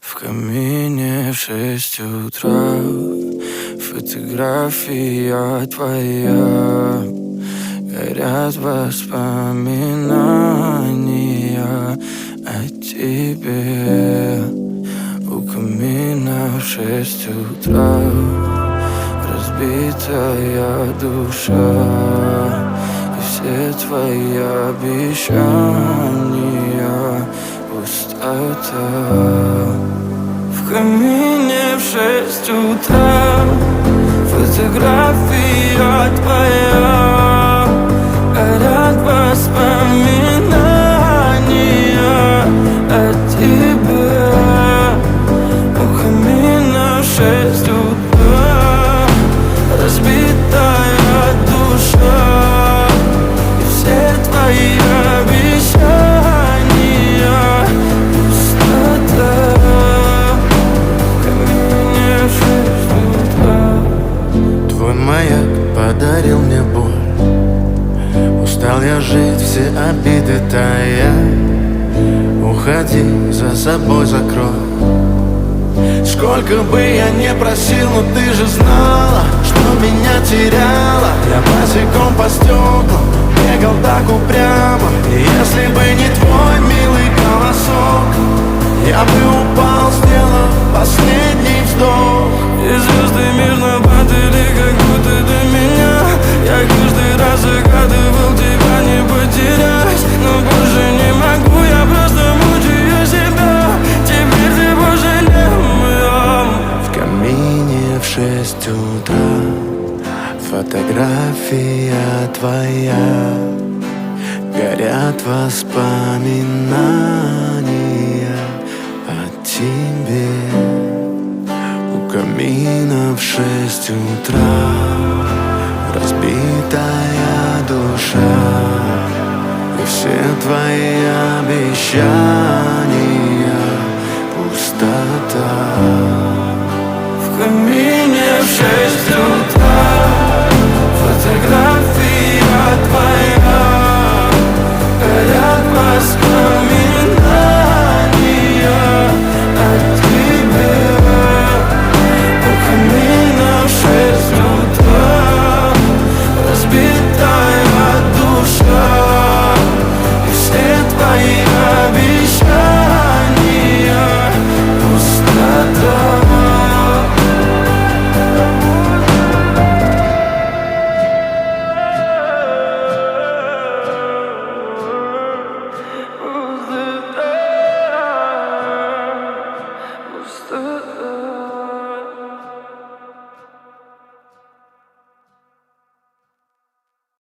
В камине в 6 утра фотография твоя. Горят воспоминания о тебе. У камина в 6 утра разбитая душа. И все твои обещания пустота. В камине в 6 утра фотография твоя. Горят воспоминания о тебе. У камина в 6 утра разбитая душа. И все твои обещания пустота. В камине в 6 утра. Твой маяк подарил мне боль. Устал я жить, все обиды тая. Уходи, за собой закрой. Сколько бы я не просил, но ты же знала, что меня теряла. Я босиком по стеклам бегал так упрямо. И если бы не твой милый голосок, я бы упал, сделав последний вздох. И звезды мирно падали, как будто до меня. Я каждый раз загадывал тебя не потерять, но больше не могу, я просто мучаю себя. Теперь ты пожалел моем. В камине в 6 утра фотография твоя. Горят воспоминания о тебе. У камина в 6 утра разбитая душа. И все твои обещания пустота. В камине в 6 утра фотография твоя. Горят воспоминания о тебе. У камина в 6 утра разбитая душа. И все твои обещания пустота. Пустота.